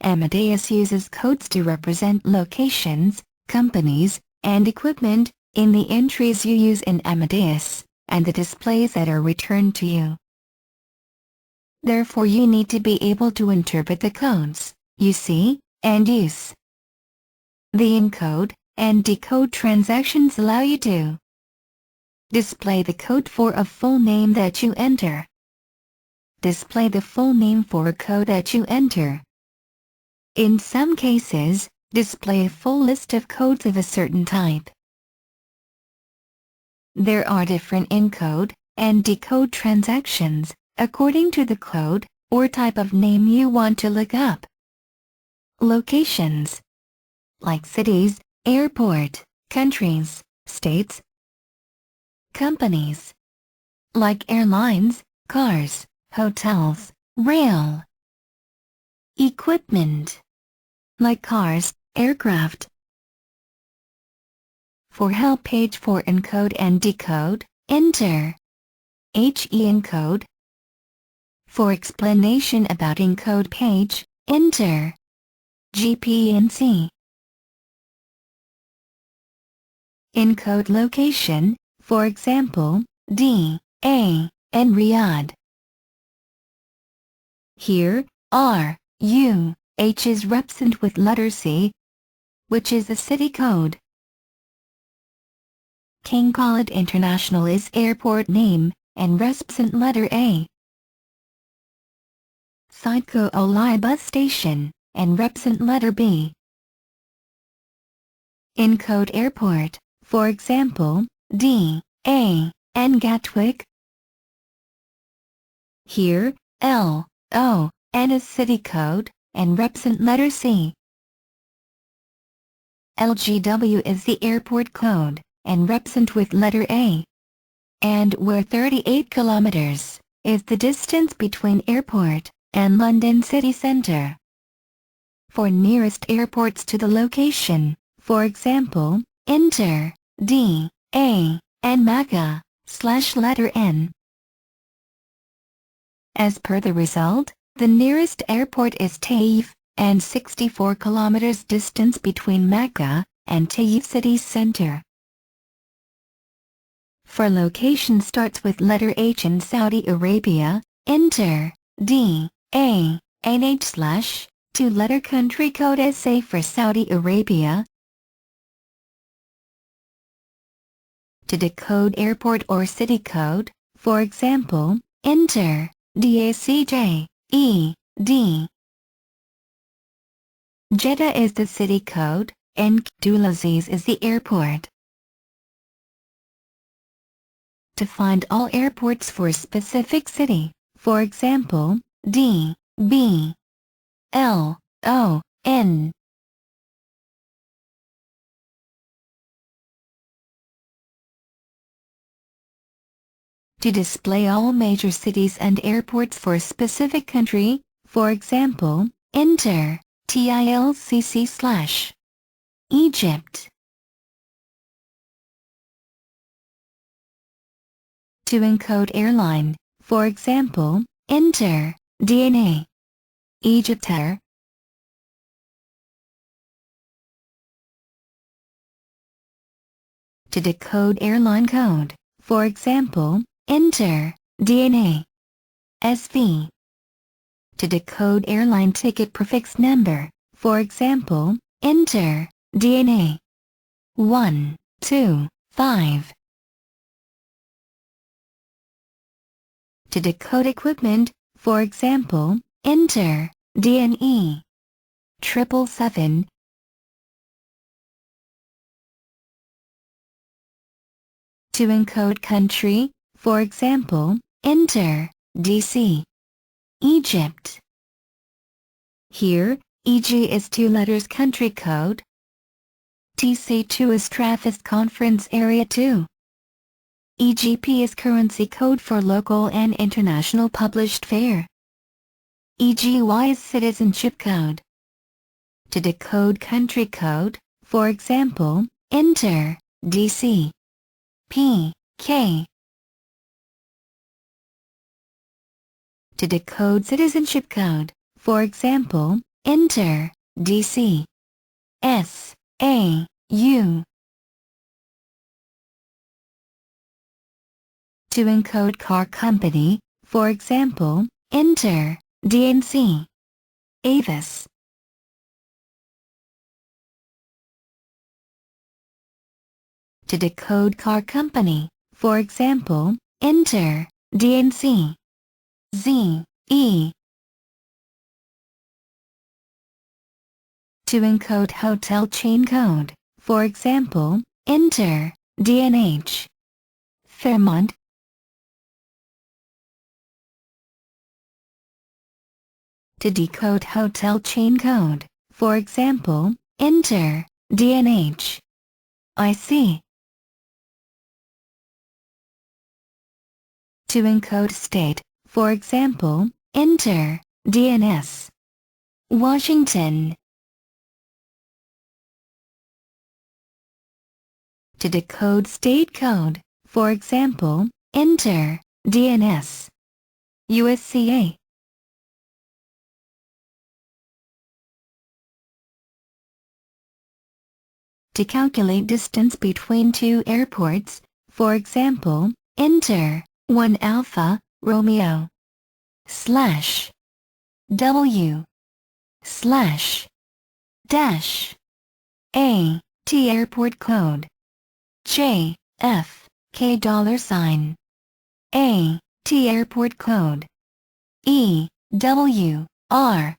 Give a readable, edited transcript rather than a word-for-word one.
Amadeus uses codes to represent locations, companies, and equipment in the entries you use in Amadeus, and the displays that are returned to you. Therefore you need to be able to interpret the codes you see and use. The encode and decode transactions allow you to display the code for a full name that you enter. Display the full name for a code that you enter. In some cases, display a full list of codes of a certain type. There are different encode and decode transactions, according to the code or type of name you want to look up. Locations, like cities, airport, countries, states. Companies, like airlines, cars, hotels, rail. Equipment, like cars, aircraft. For help page for encode and decode, enter HE-encode. For explanation about encode page, enter GPNC. Encode location, for example, D, A, and Riyadh. Here, R, U, H is represented with letter C, which is the city code. King Khalid International is airport name, and represent letter A. Sidco Olai bus station, and represent letter B. Encode airport, for example, D, A, and Gatwick. Here, L, O, N is city code, and represent letter C. LGW is the airport code, and represent with letter A. And where 38 kilometers is the distance between airport and London city centre. For nearest airports to the location, for example, enter D, A, and Makkah, /letter N. As per the result, the nearest airport is Taif, and 64 kilometers distance between Makkah and Taif city center. For location starts with letter H in Saudi Arabia, enter D, A, and H/ two-letter country code SA for Saudi Arabia. To decode airport or city code, for example, enter DACJ, E, D. Jeddah is the city code, and Abdulaziz is the airport. To find all airports for a specific city, for example, D, B, L, O, N. To display all major cities and airports for a specific country, for example, enter TILCC/ Egypt. To encode airline, for example, enter DNA Egyptair. To decode airline code, for example, enter DNA SV. To decode airline ticket prefix number, for example, enter DNA 125. To decode equipment, for example, enter DNE 777. To encode country, for example, enter DC Egypt. Here, EG is 2 letters country code. TC2 is Traffist Conference Area 2. EGP is currency code for local and international published fare. EGY is citizenship code. To decode country code, for example, enter DC P K. To decode citizenship code, for example, enter DC S A U. To encode car company, for example, enter DNC Avis. To decode car company, for example, enter DNC ZE. To encode hotel chain code, for example, enter DNH Fairmont. To decode hotel chain code, for example, enter DNH IC. To encode state, for example, enter DNS Washington. To decode state code, for example, enter DNS USCA. To calculate distance between two airports, for example, enter 1 Alpha Romeo slash W slash dash A T airport code J F K $sign A T airport code E W R